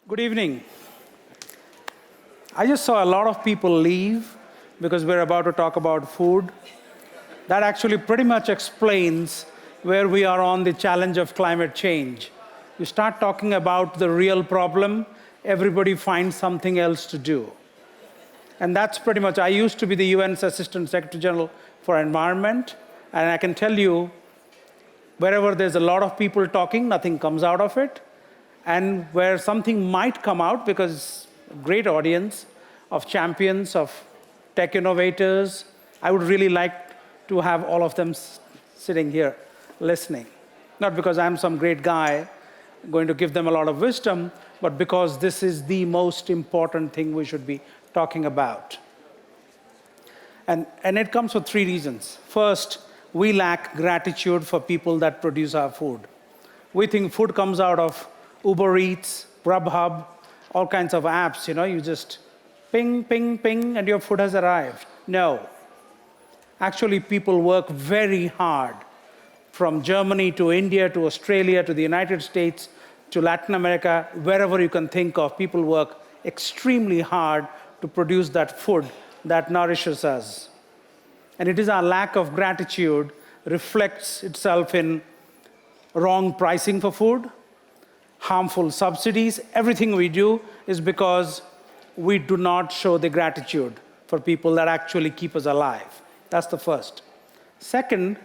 Good evening. I just saw a lot of people leave because we're about to talk about food. That actually pretty much explains where we are on the challenge of climate change. You start talking about the real problem, everybody finds something else to do. And that's pretty much, I used to be the UN's Assistant Secretary General for Environment, and I can tell you, wherever there's a lot of people talking, nothing comes out of it. And where something might come out, because a great audience of champions, of tech innovators, I would really like to have all of them sitting here listening. Not because I'm some great guy going to give them a lot of wisdom, but because this is the most important thing we should be talking about. And it comes for three reasons. First, we lack gratitude for people that produce our food. We think food comes out of Uber Eats, Grubhub, all kinds of apps, you just ping, ping, ping, and your food has arrived. No. Actually, people work very hard from Germany to India to Australia to the United States to Latin America, wherever you can think of. People work extremely hard to produce that food that nourishes us. And it is our lack of gratitude reflects itself in wrong pricing for food, harmful subsidies. Everything we do is because we do not show the gratitude for people that actually keep us alive. That's the first. Second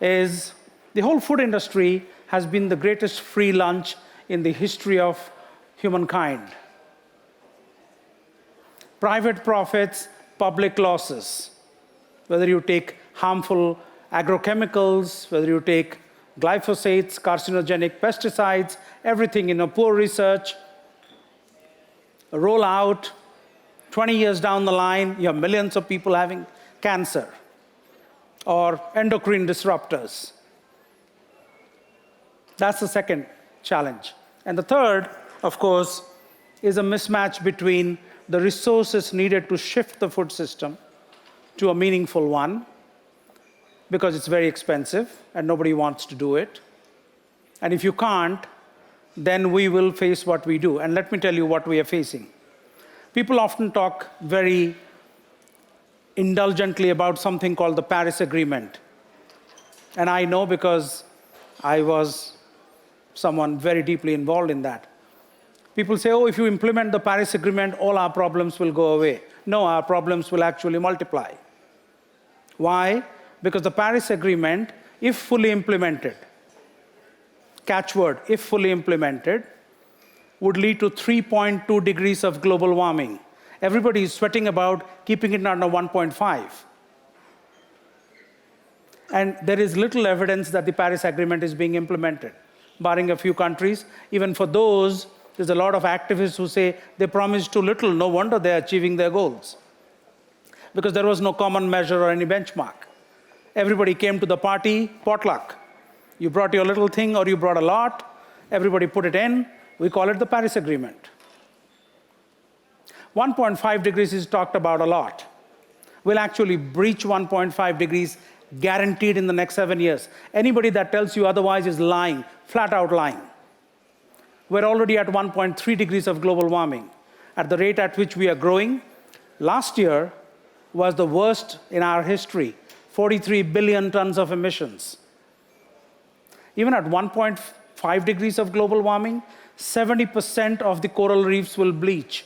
is the whole food industry has been the greatest free lunch in the history of humankind. Private profits, public losses. Whether you take harmful agrochemicals, whether you take glyphosates, carcinogenic pesticides, everything in a poor research, roll out, 20 years down the line, you have millions of people having cancer or endocrine disruptors. That's the second challenge. And the third, of course, is a mismatch between the resources needed to shift the food system to a meaningful one, because it's very expensive and nobody wants to do it. And if you can't, then we will face what we do. And let me tell you what we are facing. People often talk very indulgently about something called the Paris Agreement. And I know because I was someone very deeply involved in that. People say, oh, if you implement the Paris Agreement, all our problems will go away. No, our problems will actually multiply. Why? Because the Paris Agreement, if fully implemented, catchword, if fully implemented, would lead to 3.2 degrees of global warming. Everybody is sweating about keeping it under 1.5. And there is little evidence that the Paris Agreement is being implemented, barring a few countries. Even for those, there's a lot of activists who say they promised too little, no wonder they're achieving their goals. Because there was no common measure or any benchmark. Everybody came to the party, potluck. You brought your little thing or you brought a lot, everybody put it in, we call it the Paris Agreement. 1.5 degrees is talked about a lot. We'll actually breach 1.5 degrees guaranteed in the next 7 years. Anybody that tells you otherwise is lying, flat out lying. We're already at 1.3 degrees of global warming. At the rate at which we are growing, last year was the worst in our history. 43 billion tons of emissions. Even at 1.5 degrees of global warming, 70% of the coral reefs will bleach,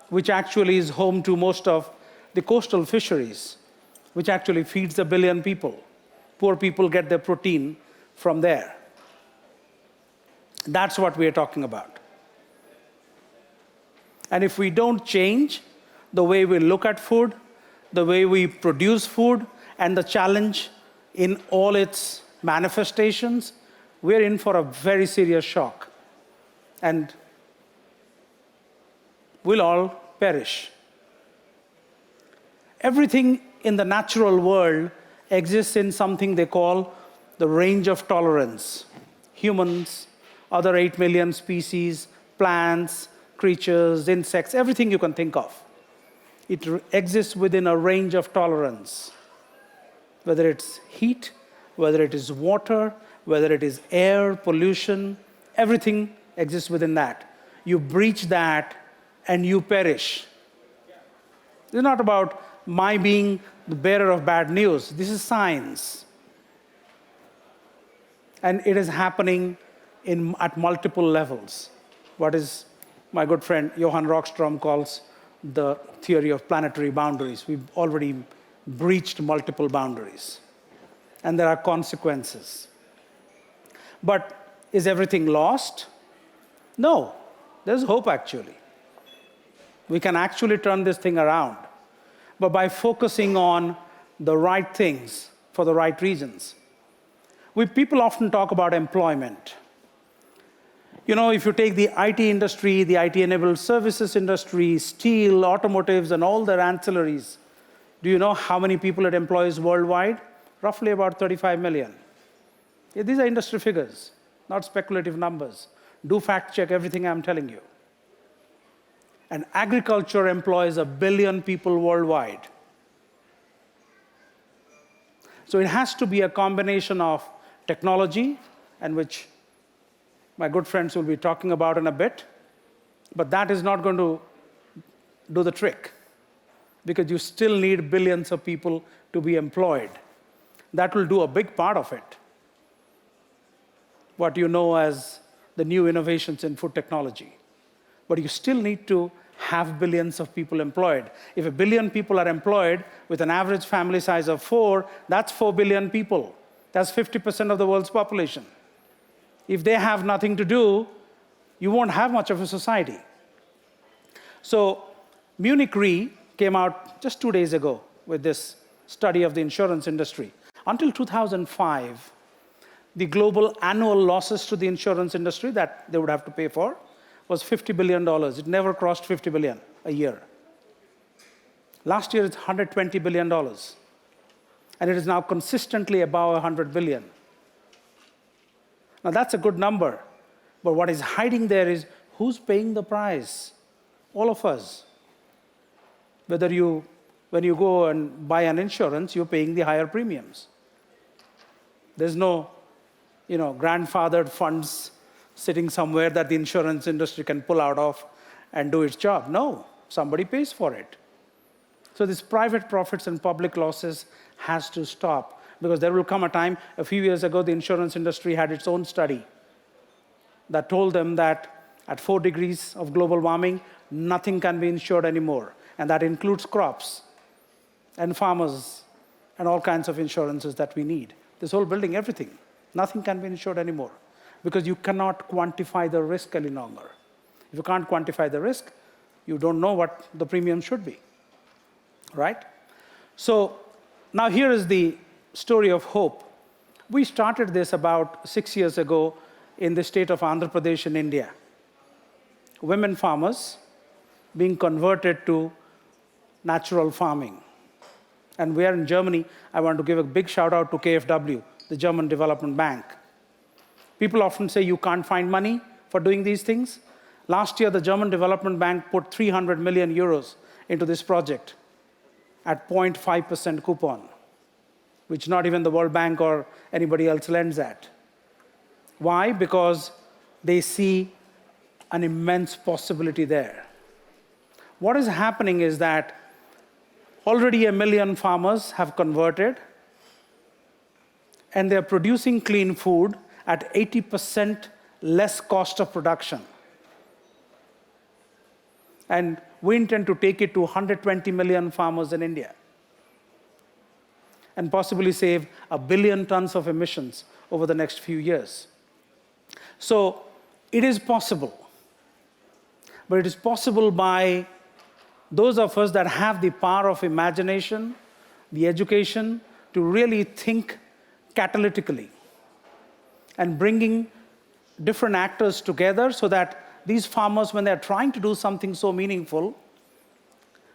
which actually is home to most of the coastal fisheries, which actually feeds a billion people. Poor people get their protein from there. That's what we are talking about. And if we don't change the way we look at food, the way we produce food, and the challenge in all its manifestations, we're in for a very serious shock. And we'll all perish. Everything in the natural world exists in something they call the range of tolerance. Humans, other 8 million species, plants, creatures, insects, everything you can think of. It exists within a range of tolerance. Whether it's heat, whether it is water, whether it is air, pollution, everything exists within that. You breach that and you perish. It's not about my being the bearer of bad news. This is science. And it is happening at multiple levels. What is my good friend Johan Rockström calls the theory of planetary boundaries. We've already breached multiple boundaries. And there are consequences. But is everything lost? No. There's hope, actually. We can actually turn this thing around. But by focusing on the right things for the right reasons. People often talk about employment. You know, if you take the IT industry, the IT-enabled services industry, steel, automotives, and all their ancillaries, do you know how many people it employs worldwide? Roughly about 35 million. Yeah, these are industry figures, not speculative numbers. Do fact check everything I'm telling you. And agriculture employs 1 billion people worldwide. So it has to be a combination of technology, and which my good friends will be talking about in a bit, but that is not going to do the trick, because you still need billions of people to be employed. That will do a big part of it. What you know as the new innovations in food technology. But you still need to have billions of people employed. If 1 billion people are employed with an average family size of 4, that's 4 billion people. That's 50% of the world's population. If they have nothing to do, you won't have much of a society. So Munich Re came out just 2 days ago with this study of the insurance industry. Until 2005, the global annual losses to the insurance industry that they would have to pay for was $50 billion. It never crossed 50 billion a year. Last year, it's $120 billion. And it is now consistently above 100 billion. Now, that's a good number. But what is hiding there is who's paying the price? All of us. When you go and buy an insurance, you're paying the higher premiums. There's no, grandfathered funds sitting somewhere that the insurance industry can pull out of and do its job. No, somebody pays for it. So this private profits and public losses has to stop, because there will come a time, a few years ago, the insurance industry had its own study that told them that at 4 degrees of global warming, nothing can be insured anymore. And that includes crops and farmers and all kinds of insurances that we need. This whole building, everything. Nothing can be insured anymore, because you cannot quantify the risk any longer. If you can't quantify the risk, you don't know what the premium should be, right? So now here is the story of hope. We started this about 6 years ago in the state of Andhra Pradesh in India. Women farmers being converted to natural farming. And we are in Germany. I want to give a big shout out to KfW, the German Development Bank. People often say you can't find money for doing these things. Last year, the German Development Bank put 300 million euros into this project at 0.5% coupon, which not even the World Bank or anybody else lends at. Why? Because they see an immense possibility there. What is happening is that already 1 million farmers have converted, and they're producing clean food at 80% less cost of production. And we intend to take it to 120 million farmers in India and possibly save 1 billion tons of emissions over the next few years. So it is possible. But it is possible by those of us that have the power of imagination, the education, to really think catalytically and bringing different actors together so that these farmers, when they're trying to do something so meaningful,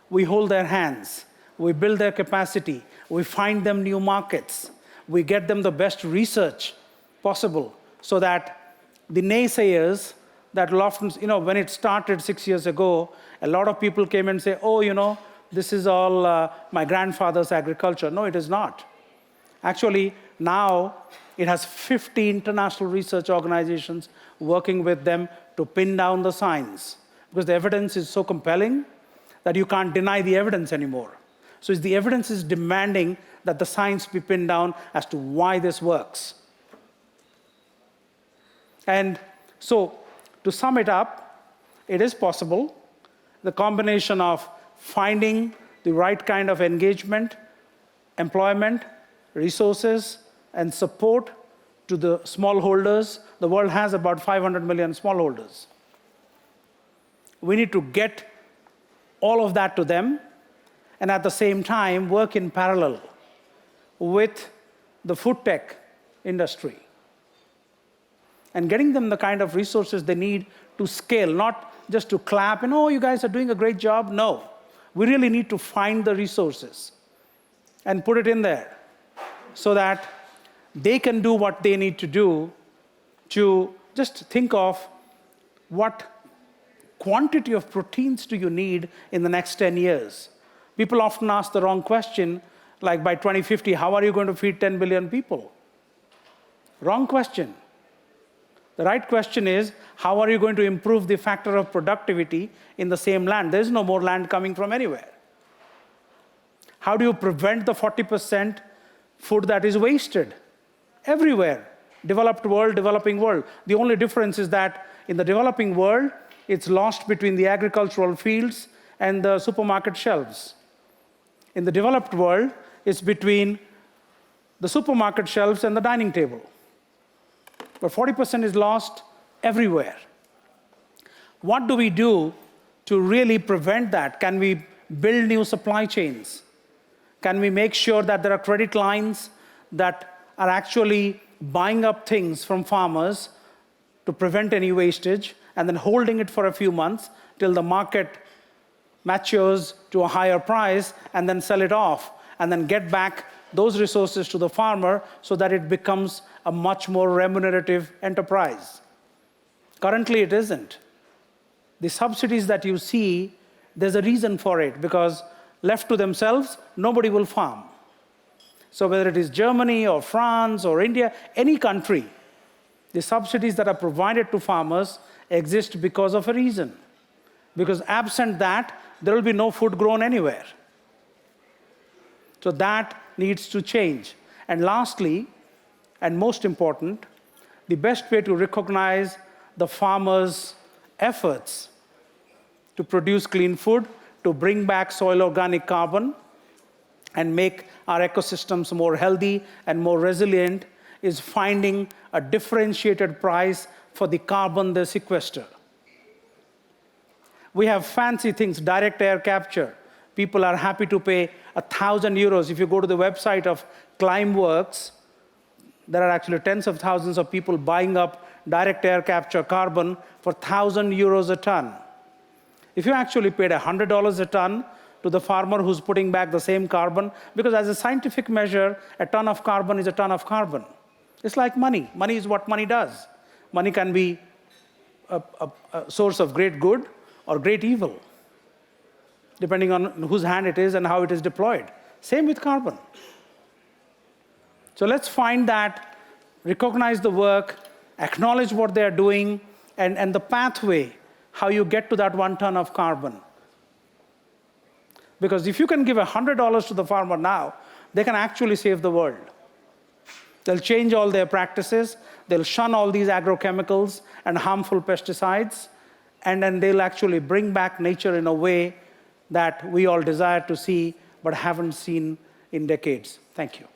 we hold their hands, we build their capacity, we find them new markets, we get them the best research possible, so that the naysayers that will often, when it started 6 years ago, a lot of people came and say, oh, this is all my grandfather's agriculture. No, it is not. Actually, now it has 50 international research organizations working with them to pin down the science, because the evidence is so compelling that you can't deny the evidence anymore. So the evidence is demanding that the science be pinned down as to why this works. And so, to sum it up, it is possible. The combination of finding the right kind of engagement, employment, resources, and support to the smallholders. The world has about 500 million smallholders. We need to get all of that to them, and at the same time work in parallel with the food tech industry and getting them the kind of resources they need to scale, not just to clap and, oh, you guys are doing a great job. No, we really need to find the resources and put it in there so that they can do what they need to do. To just think of what quantity of proteins do you need in the next 10 years. People often ask the wrong question, like by 2050, how are you going to feed 10 billion people? Wrong question. The right question is, how are you going to improve the factor of productivity in the same land? There's no more land coming from anywhere. How do you prevent the 40% food that is wasted? Everywhere. Developed world, developing world. The only difference is that in the developing world, it's lost between the agricultural fields and the supermarket shelves. In the developed world, it's between the supermarket shelves and the dining table. But 40% is lost everywhere. What do we do to really prevent that? Can we build new supply chains? Can we make sure that there are credit lines that are actually buying up things from farmers to prevent any wastage and then holding it for a few months till the market matures to a higher price and then sell it off and then get back those resources to the farmer so that it becomes a much more remunerative enterprise? Currently, it isn't. The subsidies that you see, there's a reason for it, because left to themselves, nobody will farm. So whether it is Germany or France or India, any country, the subsidies that are provided to farmers exist because of a reason. Because absent that, there will be no food grown anywhere. So that needs to change. And lastly, and most important, the best way to recognize the farmers' efforts to produce clean food, to bring back soil organic carbon, and make our ecosystems more healthy and more resilient, is finding a differentiated price for the carbon they sequester. We have fancy things, direct air capture. People are happy to pay 1,000 euros. If you go to the website of Climeworks, there are actually tens of thousands of people buying up direct air capture carbon for 1,000 euros a ton. If you actually paid $100 a ton to the farmer who's putting back the same carbon, because as a scientific measure, a ton of carbon is a ton of carbon. It's like money. Money is what money does. Money can be a source of great good or great evil, depending on whose hand it is and how it is deployed. Same with carbon. So let's find that, recognize the work, acknowledge what they're doing, and the pathway, how you get to that 1 ton of carbon. Because if you can give $100 to the farmer now, they can actually save the world. They'll change all their practices, they'll shun all these agrochemicals and harmful pesticides, and then they'll actually bring back nature in a way that we all desire to see but haven't seen in decades. Thank you.